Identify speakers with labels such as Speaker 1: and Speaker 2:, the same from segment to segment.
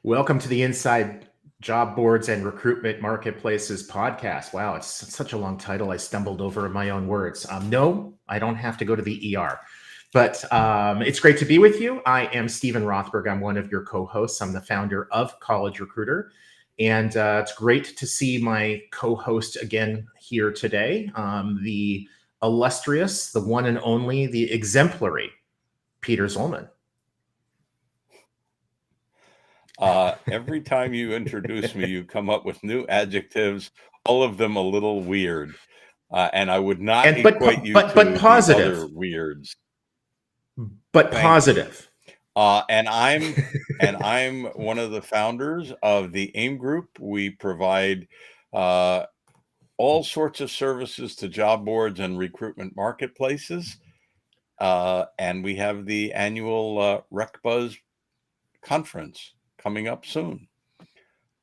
Speaker 1: Welcome to the Inside Job Boards and Recruitment Marketplaces podcast. Wow, it's such a long title. I stumbled over my own words. No, I don't have to go to the ER. But it's great to be with you. I am Stephen Rothberg. I'm one of your co-hosts. I'm the founder of College Recruiter. And it's great to see my co-host again here today, the illustrious, the one and only, the exemplary Peter Zollman.
Speaker 2: Every time you introduce me, you come up with new adjectives, all of them a little weird. And I would not equate you to positive. The other weirds.
Speaker 1: But Thank positive.
Speaker 2: And I'm one of the founders of the AIM Group. We provide all sorts of services to job boards and recruitment marketplaces. And we have the annual RecBuzz conference coming up soon.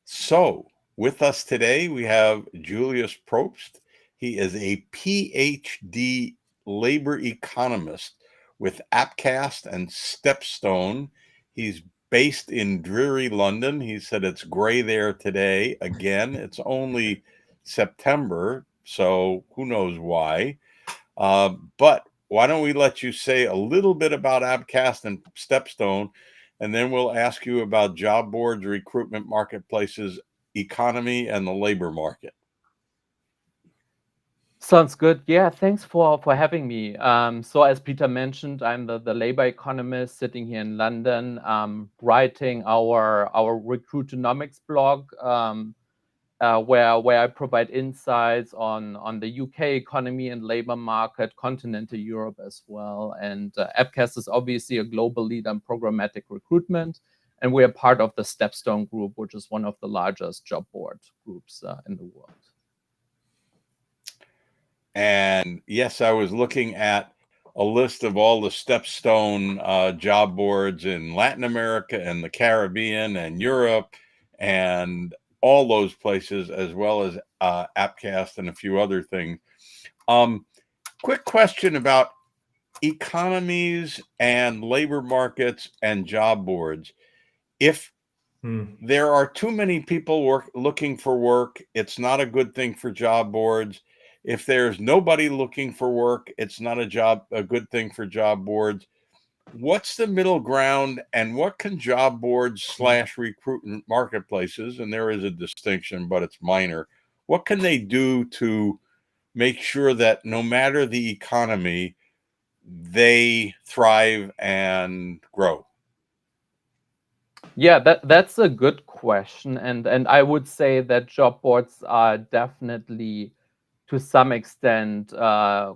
Speaker 2: So with us today, we have Julius Probst. He is a PhD labor economist with Appcast and Stepstone. He's based in dreary London. He said it's gray there today. Again, it's only September, so who knows why. But why don't we let you say a little bit about Appcast and Stepstone, and then we'll ask you about job boards, recruitment marketplaces, economy, and the labor market.
Speaker 3: Sounds good. Yeah, thanks for having me. So as Peter mentioned, I'm the labor economist sitting here in London, writing our Recruitonomics blog, where I provide insights on the UK economy and labor market, continental Europe as well. And Appcast is obviously a global leader in programmatic recruitment, and we are part of the Stepstone group, which is one of the largest job board groups in the world.
Speaker 2: And yes, I was looking at a list of all the Stepstone job boards in Latin America and the Caribbean and Europe and all those places, as well as Appcast and a few other things. Quick question about economies and labor markets and job boards. If there are too many people looking for work, it's not a good thing for job boards. If there's nobody looking for work, it's not a good thing for job boards. What's the middle ground, and what can job boards / recruitment marketplaces, and there is a distinction, but it's minor, what can they do to make sure that no matter the economy, they thrive and grow?
Speaker 3: Yeah, that's a good question. And I would say that job boards are definitely, to some extent,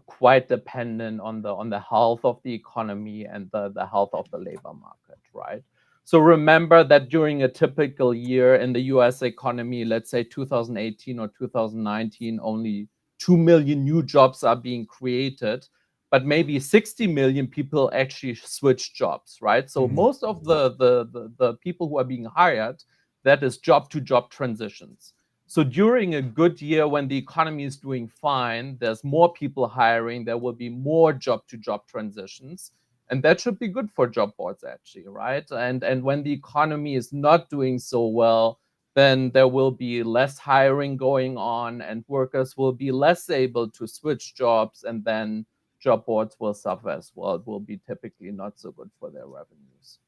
Speaker 3: quite dependent on the health of the economy and the health of the labor market, right? So remember that during a typical year in the US economy, let's say 2018 or 2019, only 2 million new jobs are being created, but maybe 60 million people actually switch jobs, right? So most of the people who are being hired, that is job-to-job transitions. So during a good year, when the economy is doing fine, there's more people hiring, there will be more job-to-job transitions. And that should be good for job boards, actually, right? And when the economy is not doing so well, then there will be less hiring going on, and workers will be less able to switch jobs, and then job boards will suffer as well. It will be typically not so good for their revenues.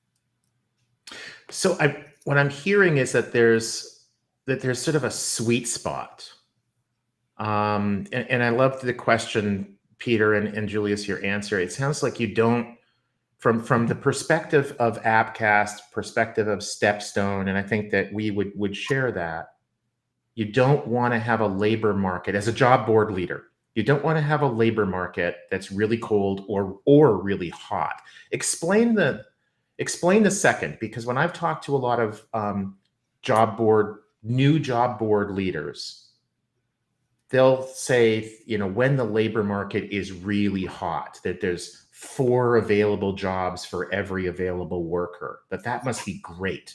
Speaker 1: So what I'm hearing is that there's sort of a sweet spot. And I loved the question, Peter and Julius, your answer. It sounds like you don't, from the perspective of Appcast, perspective of Stepstone, and I think that we would share that, you don't want to have a labor market as a job board leader. You don't want to have a labor market that's really cold or really hot. Explain the second, because when I've talked to a lot of new job board leaders, they'll say, when the labor market is really hot, that there's 4 available jobs for every available worker, that must be great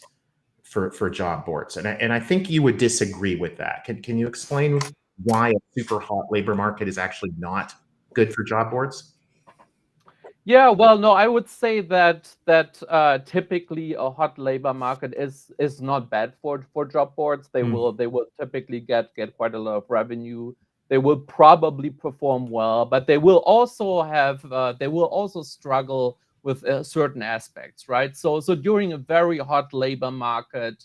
Speaker 1: for job boards. And I think you would disagree with that. Can you explain why a super hot labor market is actually not good for job boards?
Speaker 3: Yeah, well, no, I would say that typically a hot labor market is not bad for job boards. They will typically get quite a lot of revenue. They will probably perform well, but they will also struggle with certain aspects, right? So during a very hot labor market,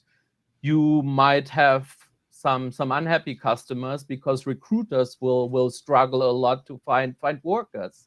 Speaker 3: you might have some unhappy customers because recruiters will struggle a lot to find workers.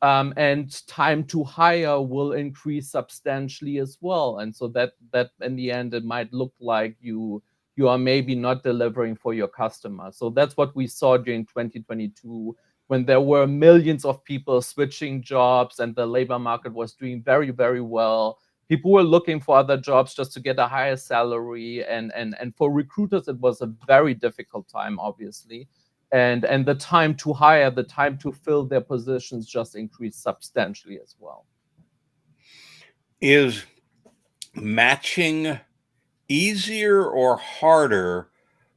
Speaker 3: And time to hire will increase substantially as well. And so that in the end, it might look like you are maybe not delivering for your customer. So that's what we saw during 2022, when there were millions of people switching jobs and the labor market was doing very, very well. People were looking for other jobs just to get a higher salary. And for recruiters, it was a very difficult time, obviously. And the time to hire, the time to fill their positions just increased substantially as well.
Speaker 2: Is matching easier or harder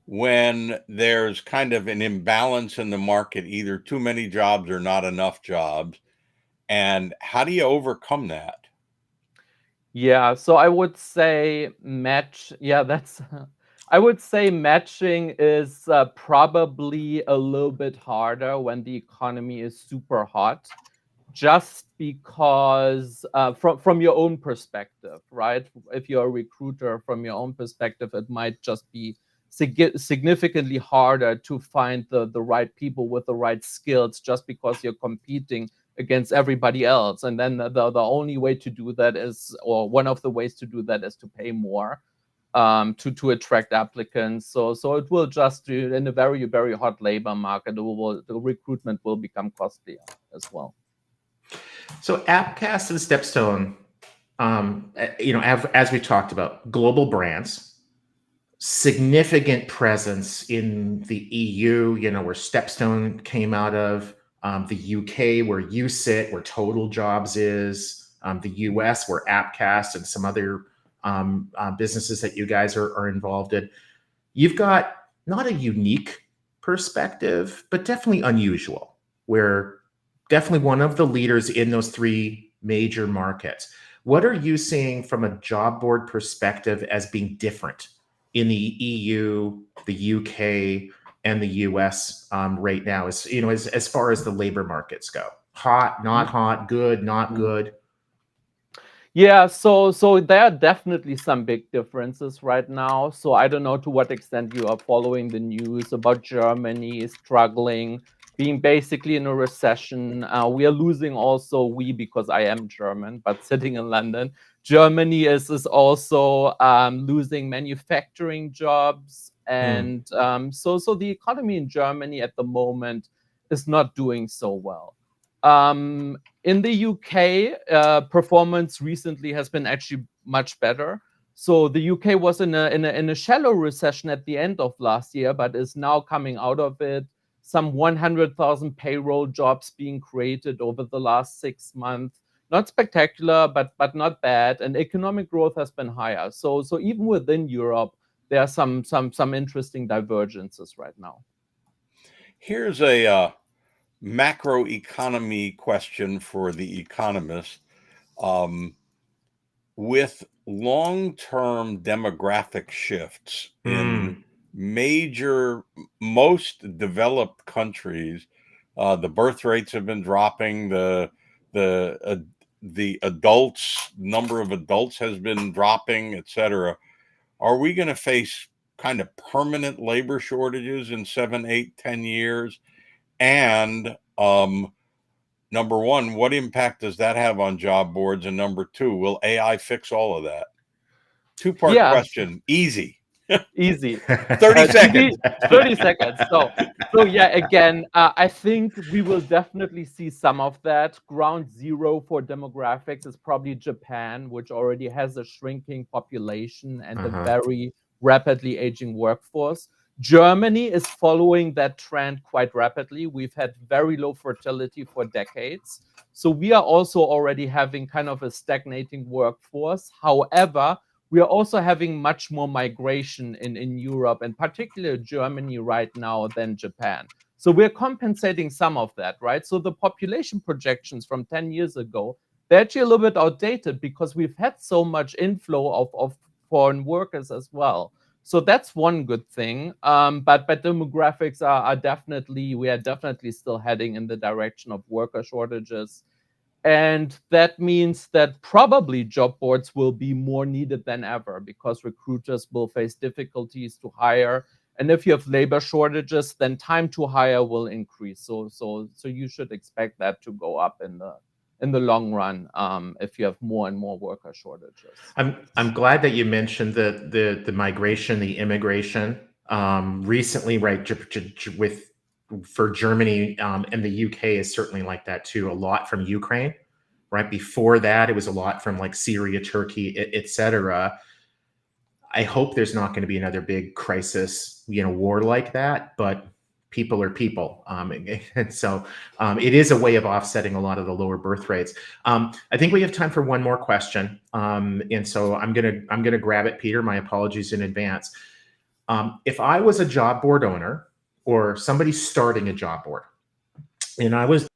Speaker 2: when there's kind of an imbalance in the market, either too many jobs or not enough jobs? And how do you overcome that?
Speaker 3: Yeah, so I would say I would say matching is probably a little bit harder when the economy is super hot, just because from your own perspective, right? If you're a recruiter, from your own perspective, it might just be significantly harder to find the right people with the right skills, just because you're competing against everybody else. And then the only way to do that is, or one of the ways to do that, is to pay more to attract applicants. So it will just do, in a very, very hot labor market, the recruitment will become costlier as well.
Speaker 1: So Appcast and Stepstone, as we talked about, global brands, significant presence in the EU, where Stepstone came out of, the UK, where you sit, where Total Jobs is, the US, where Appcast and some other businesses that you guys are involved in. You've got not a unique perspective, but definitely unusual, where definitely one of the leaders in those three major markets. What are you seeing from a job board perspective as being different in the EU, the UK, and the US right now, as far as the labor markets go? Hot, not hot, good, not good?
Speaker 3: Yeah, so there are definitely some big differences right now. So I don't know to what extent you are following the news about Germany struggling, being basically in a recession. We are losing also, because I am German, but sitting in London. Germany is also losing manufacturing jobs. And so the economy in Germany at the moment is not doing so well. In the UK, performance recently has been actually much better. So the UK was in a shallow recession at the end of last year, but is now coming out of it. Some 100,000 payroll jobs being created over the last 6 months. Not spectacular, but not bad. And economic growth has been higher. So even within Europe, there are some interesting divergences right now.
Speaker 2: Here's a macroeconomy question for the economist. With long-term demographic shifts in most developed countries, the birth rates have been dropping. The number of adults has been dropping, etc. Are we going to face kind of permanent labor shortages in 7, 8, 10 years? And number one, what impact does that have on job boards? And number two, will AI fix all of that? Two-part question. Easy.
Speaker 3: Easy.
Speaker 2: 30 seconds.
Speaker 3: 30 seconds. So yeah, again, I think we will definitely see some of that. Ground zero for demographics is probably Japan, which already has a shrinking population and a very rapidly aging workforce. Germany is following that trend quite rapidly. We've had very low fertility for decades. So we are also already having kind of a stagnating workforce. However, we are also having much more migration in Europe, and particularly Germany right now, than Japan. So we're compensating some of that, right? So the population projections from 10 years ago, they're actually a little bit outdated because we've had so much inflow of foreign workers as well. So that's one good thing. But demographics are definitely, we are definitely still heading in the direction of worker shortages. And that means that probably job boards will be more needed than ever because recruiters will face difficulties to hire. And if you have labor shortages, then time to hire will increase. So you should expect that to go up in the long run if you have more and more worker shortages.
Speaker 1: I'm glad that you mentioned the migration, the immigration. Recently, right, for Germany and the UK is certainly like that too. A lot from Ukraine, right? Before that, it was a lot from like Syria, Turkey, etc. I hope there's not going to be another big crisis, war like that, but people are people. And so it is a way of offsetting a lot of the lower birth rates. I think we have time for one more question. And so I'm gonna grab it, Peter. My apologies in advance. If I was a job board owner or somebody starting a job board, and I was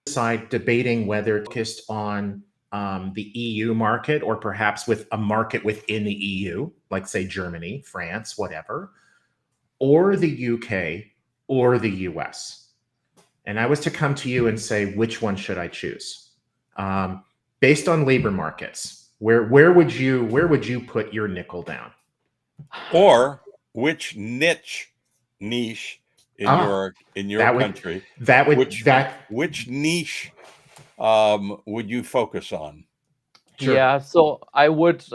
Speaker 1: debating whether focused on the EU market or perhaps with a market within the EU, like say Germany, France, whatever, or the UK or the US. And I was to come to you and say, which one should I choose? Based on labor markets, where would you put your nickel down?
Speaker 2: Or which niche in your country? Which niche would you focus on?
Speaker 1: Sure.
Speaker 3: Yeah, so I would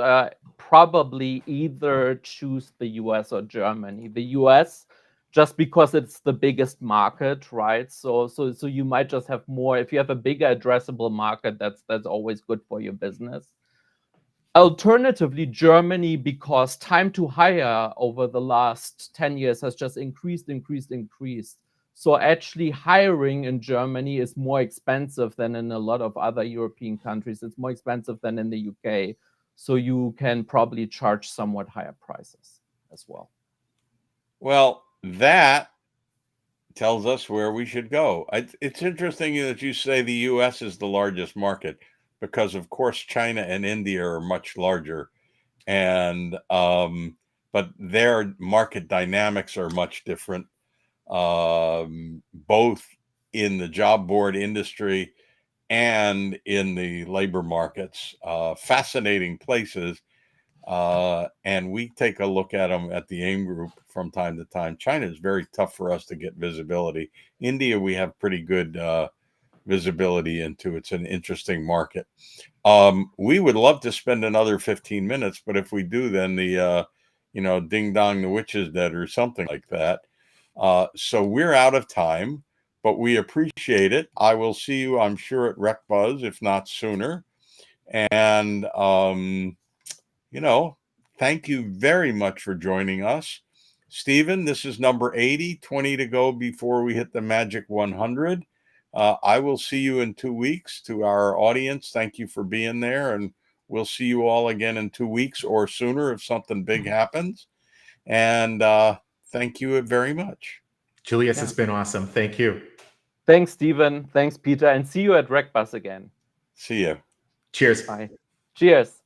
Speaker 3: probably either choose the US or Germany. The US, just because it's the biggest market, right? So you might just have more. If you have a bigger addressable market, that's always good for your business. Alternatively, Germany, because time to hire over the last 10 years has just increased. So actually hiring in Germany is more expensive than in a lot of other European countries. It's more expensive than in the UK. So you can probably charge somewhat higher prices as well.
Speaker 2: Well, that tells us where we should go. It's interesting that you say the US is the largest market because, of course, China and India are much larger. And but their market dynamics are much different, both in the job board industry and in the labor markets. Fascinating places. And we take a look at them at the AIM group from time to time. China is very tough for us to get visibility. India, we have pretty good visibility into. It's an interesting market. We would love to spend another 15 minutes, but if we do, then the ding dong, the witch is dead or something like that. So we're out of time, but we appreciate it. I will see you, I'm sure, at Rec Buzz, if not sooner. And thank you very much for joining us. Stephen, this is number 80, 20 to go before we hit the magic 100. I will see you in 2 weeks. To our audience, thank you for being there, and we'll see you all again in 2 weeks or sooner if something big happens. And thank you very much.
Speaker 1: Julius, it's been awesome. Thank you.
Speaker 3: Thanks, Stephen. Thanks, Peter. And see you at RecBus again.
Speaker 2: See you.
Speaker 1: Cheers.
Speaker 3: Bye. Cheers.